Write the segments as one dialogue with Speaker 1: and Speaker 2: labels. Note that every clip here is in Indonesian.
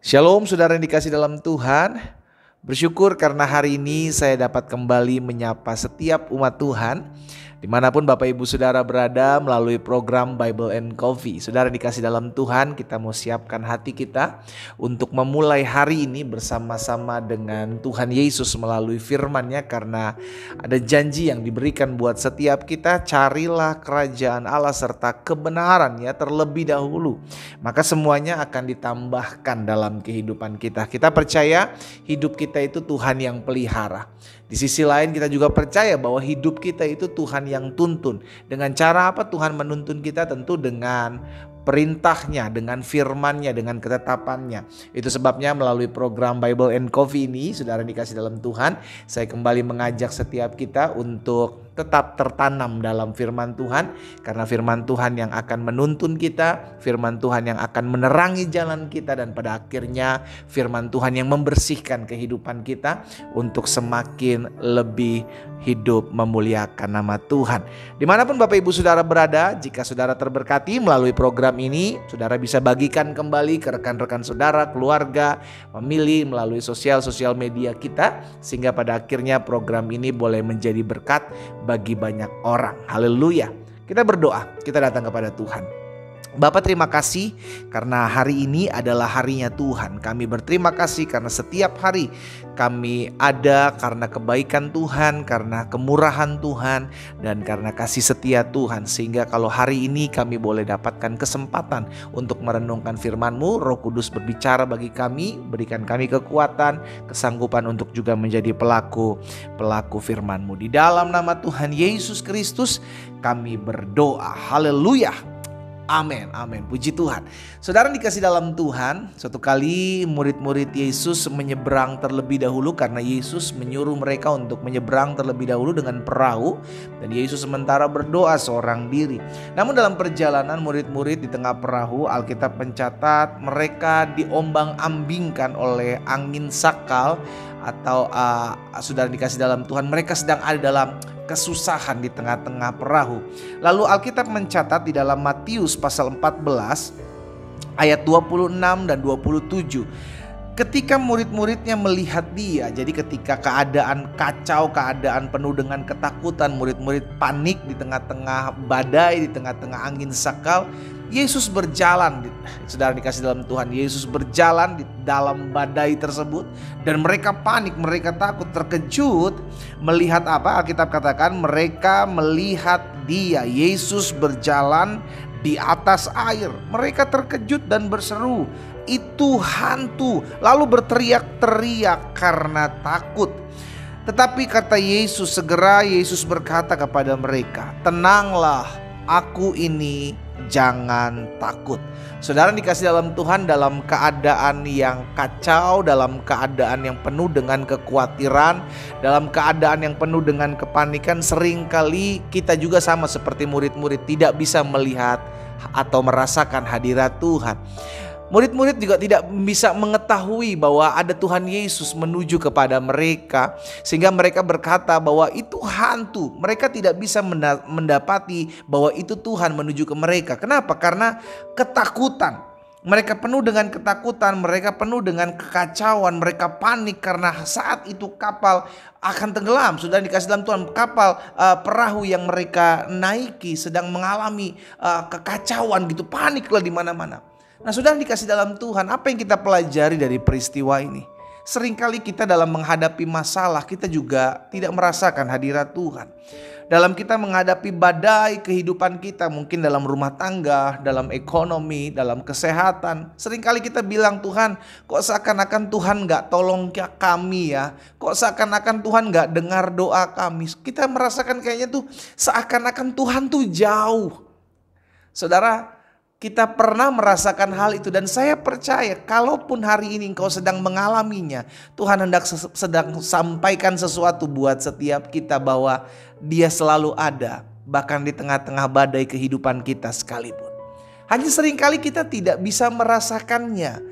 Speaker 1: Shalom saudara yang dikasih dalam Tuhan. Bersyukur karena hari ini saya dapat kembali menyapa setiap umat Tuhan dimanapun Bapak Ibu Saudara berada melalui program Bible and Coffee. Saudara yang dikasih dalam Tuhan, kita mau siapkan hati kita untuk memulai hari ini bersama-sama dengan Tuhan Yesus melalui firman-Nya, karena ada janji yang diberikan buat setiap kita. Carilah kerajaan Allah serta kebenaran-Nya terlebih dahulu, maka semuanya akan ditambahkan dalam kehidupan kita. Kita percaya hidup kita itu Tuhan yang pelihara. Di sisi lain kita juga percaya bahwa hidup kita itu Tuhan yang tuntun. Dengan cara apa Tuhan menuntun kita? Tentu dengan perintah-Nya, dengan firman-Nya, dengan ketetapan-Nya. Itu sebabnya melalui program Bible and Coffee ini, saudara dikasih dalam Tuhan, saya kembali mengajak setiap kita untuk tetap tertanam dalam firman Tuhan, karena firman Tuhan yang akan menuntun kita, firman Tuhan yang akan menerangi jalan kita, dan pada akhirnya firman Tuhan yang membersihkan kehidupan kita untuk semakin lebih hidup memuliakan nama Tuhan. Dimanapun Bapak Ibu Saudara berada, jika saudara terberkati melalui program ini, saudara bisa bagikan kembali ke rekan-rekan saudara, keluarga, memilih melalui sosial media kita, sehingga pada akhirnya program ini boleh menjadi berkat bagi banyak orang. Haleluya. Kita berdoa, kita datang kepada Tuhan. Bapa, terima kasih karena hari ini adalah harinya Tuhan. Kami berterima kasih karena setiap hari kami ada karena kebaikan Tuhan, karena kemurahan Tuhan, dan karena kasih setia Tuhan. Sehingga kalau hari ini kami boleh dapatkan kesempatan untuk merenungkan firman-Mu, Roh Kudus berbicara bagi kami, berikan kami kekuatan, kesanggupan untuk juga menjadi pelaku firman-Mu. Di dalam nama Tuhan Yesus Kristus kami berdoa. Haleluya. Amin, amin. Puji Tuhan. Saudara dikasih dalam Tuhan, suatu kali murid-murid Yesus menyeberang terlebih dahulu, karena Yesus menyuruh mereka untuk menyeberang terlebih dahulu dengan perahu, dan Yesus sementara berdoa seorang diri. Namun dalam perjalanan murid-murid di tengah perahu, Alkitab mencatat mereka diombang-ambingkan oleh angin sakal, atau saudara dikasih dalam Tuhan, mereka sedang ada dalam kesusahan di tengah-tengah perahu. Lalu Alkitab mencatat di dalam Matius pasal 14 ayat 26 dan 27, ketika murid-muridnya melihat dia, jadi ketika keadaan kacau, keadaan penuh dengan ketakutan, murid-murid panik di tengah-tengah badai, di tengah-tengah angin sakal, Yesus berjalan. Saudara dikasih dalam Tuhan, Yesus berjalan di dalam badai tersebut, dan mereka panik, mereka takut, terkejut melihat apa? Alkitab katakan mereka melihat dia, Yesus berjalan di atas air. Mereka terkejut dan berseru, "Itu hantu!" Lalu berteriak-teriak karena takut. Tetapi kata Yesus, segera Yesus berkata kepada mereka, "Tenanglah, aku ini, jangan takut." Saudara dikasih dalam Tuhan, dalam keadaan yang kacau, dalam keadaan yang penuh dengan kekhawatiran, dalam keadaan yang penuh dengan kepanikan, seringkali kita juga sama seperti murid-murid tidak bisa melihat atau merasakan hadirat Tuhan. Murid-murid juga tidak bisa mengetahui bahwa ada Tuhan Yesus menuju kepada mereka, sehingga mereka berkata bahwa itu hantu. Mereka tidak bisa mendapati bahwa itu Tuhan menuju ke mereka. Kenapa? Karena ketakutan. Mereka penuh dengan ketakutan, mereka penuh dengan kekacauan, mereka panik karena saat itu kapal akan tenggelam. Sudah dikasih dalam Tuhan, kapal perahu yang mereka naiki sedang mengalami kekacauan gitu, paniklah di mana-mana. Nah, sudah dikasih dalam Tuhan, apa yang kita pelajari dari peristiwa ini? Seringkali kita dalam menghadapi masalah, kita juga tidak merasakan hadirat Tuhan. Dalam kita menghadapi badai kehidupan kita, mungkin dalam rumah tangga, dalam ekonomi, dalam kesehatan, seringkali kita bilang, "Tuhan, kok seakan-akan Tuhan gak tolong kami ya? Kok seakan-akan Tuhan gak dengar doa kami?" Kita merasakan kayaknya tuh seakan-akan Tuhan tuh jauh. Saudara, kita pernah merasakan hal itu, dan saya percaya kalaupun hari ini engkau sedang mengalaminya, Tuhan hendak sedang sampaikan sesuatu buat setiap kita, bahwa Dia selalu ada bahkan di tengah-tengah badai kehidupan kita sekalipun. Hanya seringkali kita tidak bisa merasakannya.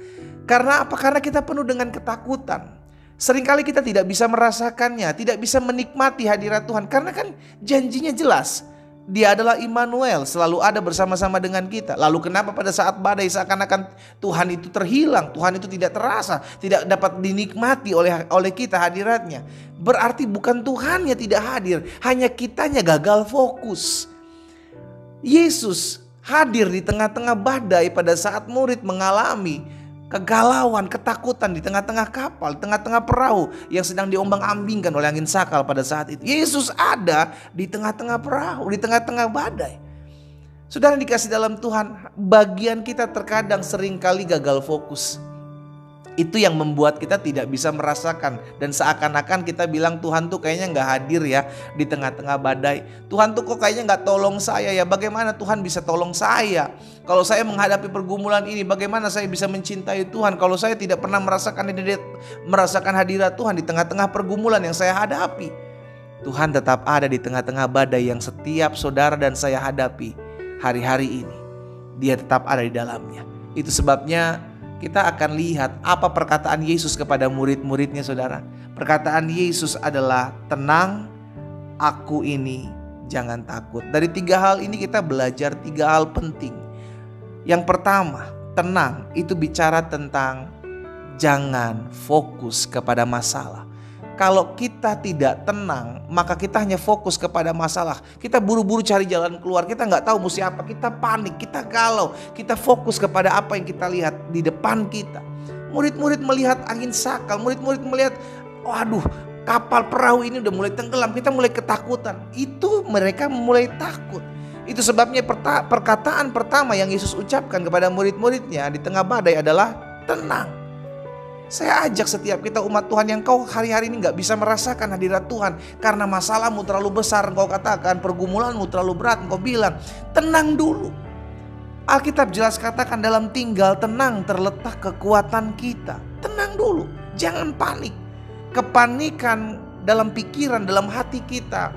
Speaker 1: Karena apa? Karena kita penuh dengan ketakutan. Seringkali kita tidak bisa merasakannya, tidak bisa menikmati hadirat Tuhan, karena kan janjinya jelas. Dia adalah Immanuel, selalu ada bersama-sama dengan kita. Lalu kenapa pada saat badai seakan-akan Tuhan itu terhilang, Tuhan itu tidak terasa, tidak dapat dinikmati oleh kita hadiratnya? Berarti bukan Tuhannya tidak hadir, hanya kitanya gagal fokus. Yesus hadir di tengah-tengah badai pada saat murid mengalami kegalauan, ketakutan di tengah-tengah kapal, di tengah-tengah perahu yang sedang diombang-ambingkan oleh angin sakal pada saat itu. Yesus ada di tengah-tengah perahu, di tengah-tengah badai. Saudara dikasih dalam Tuhan, bagian kita terkadang seringkali gagal fokus. Itu yang membuat kita tidak bisa merasakan, dan seakan-akan kita bilang Tuhan tuh kayaknya gak hadir ya di tengah-tengah badai. Tuhan tuh kok kayaknya gak tolong saya ya. Bagaimana Tuhan bisa tolong saya? Kalau saya menghadapi pergumulan ini, bagaimana saya bisa mencintai Tuhan kalau saya tidak pernah merasakan hadirat Tuhan di tengah-tengah pergumulan yang saya hadapi? Tuhan tetap ada di tengah-tengah badai yang setiap saudara dan saya hadapi hari-hari ini. Dia tetap ada di dalamnya. Itu sebabnya kita akan lihat apa perkataan Yesus kepada murid-muridnya, saudara. Perkataan Yesus adalah, tenang, aku ini, jangan takut. Dari 3 hal ini kita belajar 3 hal penting. Yang pertama, tenang itu bicara tentang jangan fokus kepada masalah. Kalau kita tidak tenang, maka kita hanya fokus kepada masalah. Kita buru-buru cari jalan keluar, kita nggak tahu mesti apa, kita panik, kita galau, kita fokus kepada apa yang kita lihat di depan kita. Murid-murid melihat angin sakal, murid-murid melihat, waduh, kapal perahu ini udah mulai tenggelam, kita mulai ketakutan. Itu mereka mulai takut. Itu sebabnya perkataan pertama yang Yesus ucapkan kepada murid-muridnya di tengah badai adalah tenang. Saya ajak setiap kita umat Tuhan yang kau hari-hari ini gak bisa merasakan hadirat Tuhan karena masalahmu terlalu besar, engkau katakan pergumulanmu terlalu berat, engkau bilang tenang dulu. Alkitab jelas katakan dalam tinggal tenang terletak kekuatan kita. Tenang dulu, jangan panik. Kepanikan dalam pikiran, dalam hati kita,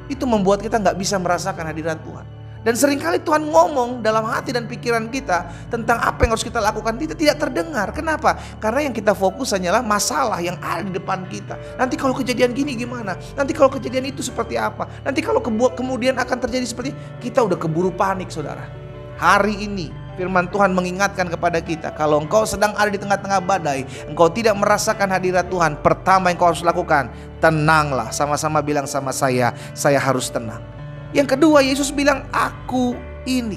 Speaker 1: itu membuat kita gak bisa merasakan hadirat Tuhan. Dan seringkali Tuhan ngomong dalam hati dan pikiran kita tentang apa yang harus kita lakukan, kita tidak terdengar. Kenapa? Karena yang kita fokus hanyalah masalah yang ada di depan kita. Nanti kalau kejadian gini gimana? Nanti kalau kejadian itu seperti apa? Nanti kalau kemudian akan terjadi seperti, kita udah keburu panik, saudara. Hari ini firman Tuhan mengingatkan kepada kita, kalau engkau sedang ada di tengah-tengah badai, engkau tidak merasakan hadirat Tuhan, pertama yang kau harus lakukan, tenanglah. Sama-sama bilang sama saya harus tenang. Yang kedua, Yesus bilang, aku ini.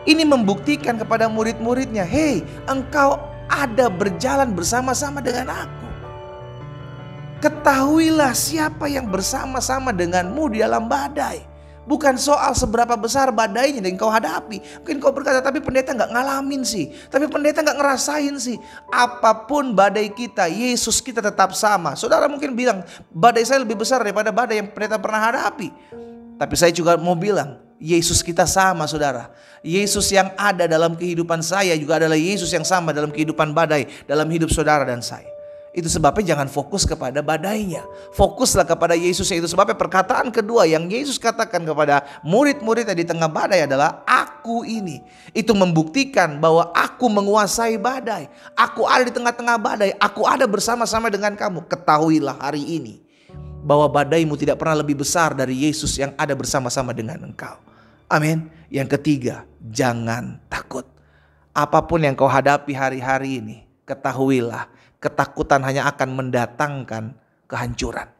Speaker 1: Ini membuktikan kepada murid-muridnya, hei, engkau ada berjalan bersama-sama dengan aku. Ketahuilah siapa yang bersama-sama denganmu di dalam badai. Bukan soal seberapa besar badainya yang kau hadapi. Mungkin kau berkata, tapi pendeta gak ngalamin sih, tapi pendeta gak ngerasain sih. Apapun badai kita, Yesus kita tetap sama. Saudara mungkin bilang, badai saya lebih besar daripada badai yang pendeta pernah hadapi. Tapi saya juga mau bilang, Yesus kita sama, saudara. Yesus yang ada dalam kehidupan saya juga adalah Yesus yang sama dalam kehidupan badai, dalam hidup saudara dan saya. Itu sebabnya jangan fokus kepada badainya, fokuslah kepada Yesus. Itu sebabnya perkataan kedua yang Yesus katakan kepada murid-muridnya di tengah badai adalah, aku ini. Itu membuktikan bahwa aku menguasai badai, aku ada di tengah-tengah badai, aku ada bersama-sama dengan kamu. Ketahuilah hari ini bahwa badaimu tidak pernah lebih besar dari Yesus yang ada bersama-sama dengan engkau. Amin. Yang ketiga, jangan takut. Apapun yang kau hadapi hari-hari ini, ketahuilah, ketakutan hanya akan mendatangkan kehancuran.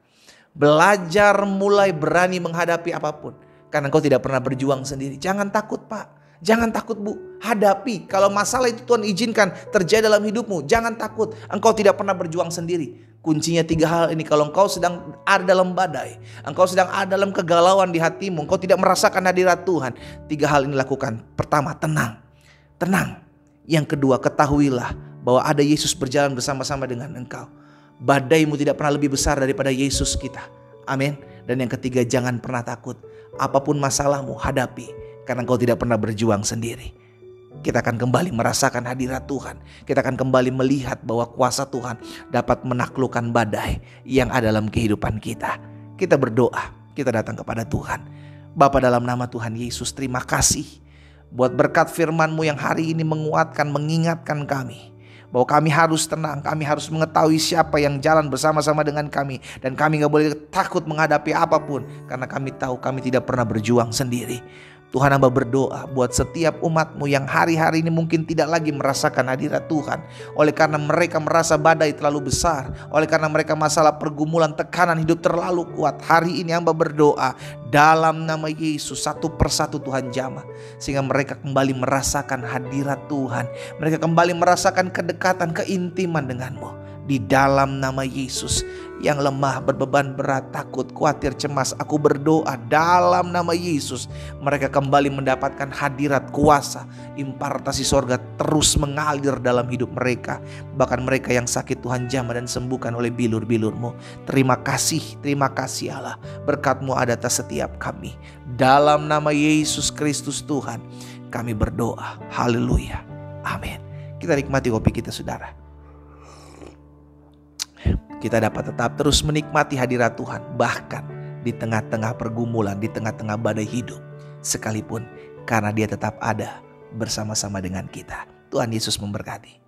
Speaker 1: Belajar mulai berani menghadapi apapun, karena engkau tidak pernah berjuang sendiri. Jangan takut, Pak. Jangan takut, Bu. Hadapi. Kalau masalah itu Tuhan izinkan terjadi dalam hidupmu, jangan takut. Engkau tidak pernah berjuang sendiri. Kuncinya 3 hal ini. Kalau engkau sedang ada dalam badai, engkau sedang ada dalam kegalauan di hatimu, engkau tidak merasakan hadirat Tuhan, 3 hal ini lakukan. Pertama, tenang. Tenang. Yang kedua, ketahuilah bahwa ada Yesus berjalan bersama-sama dengan engkau. Badaimu tidak pernah lebih besar daripada Yesus kita. Amin. Dan yang ketiga, jangan pernah takut. Apapun masalahmu, hadapi. Karena engkau tidak pernah berjuang sendiri. Kita akan kembali merasakan hadirat Tuhan. Kita akan kembali melihat bahwa kuasa Tuhan dapat menaklukkan badai yang ada dalam kehidupan kita. Kita berdoa, kita datang kepada Tuhan. Bapa, dalam nama Tuhan Yesus, terima kasih buat berkat firman-Mu yang hari ini menguatkan, mengingatkan kami bahwa kami harus tenang, kami harus mengetahui siapa yang jalan bersama-sama dengan kami, dan kami gak boleh takut menghadapi apapun, karena kami tahu kami tidak pernah berjuang sendiri. Tuhan, hamba berdoa buat setiap umat-Mu yang hari-hari ini mungkin tidak lagi merasakan hadirat Tuhan, oleh karena mereka merasa badai terlalu besar, oleh karena mereka masalah pergumulan, tekanan hidup terlalu kuat. Hari ini hamba berdoa dalam nama Yesus, satu persatu Tuhan jamah, sehingga mereka kembali merasakan hadirat Tuhan, mereka kembali merasakan kedekatan, keintiman dengan-Mu. Di dalam nama Yesus, yang lemah, berbeban berat, takut, khawatir, cemas, aku berdoa dalam nama Yesus, mereka kembali mendapatkan hadirat, kuasa, impartasi sorga terus mengalir dalam hidup mereka. Bahkan mereka yang sakit Tuhan jamah dan sembuhkan oleh bilur-bilur-Mu. Terima kasih Allah, berkat-Mu ada atas setiap kami. Dalam nama Yesus Kristus Tuhan kami berdoa, haleluya, amin. Kita nikmati kopi kita, saudara. Kita dapat tetap terus menikmati hadirat Tuhan, bahkan di tengah-tengah pergumulan, di tengah-tengah badai hidup sekalipun, karena Dia tetap ada bersama-sama dengan kita. Tuhan Yesus memberkati.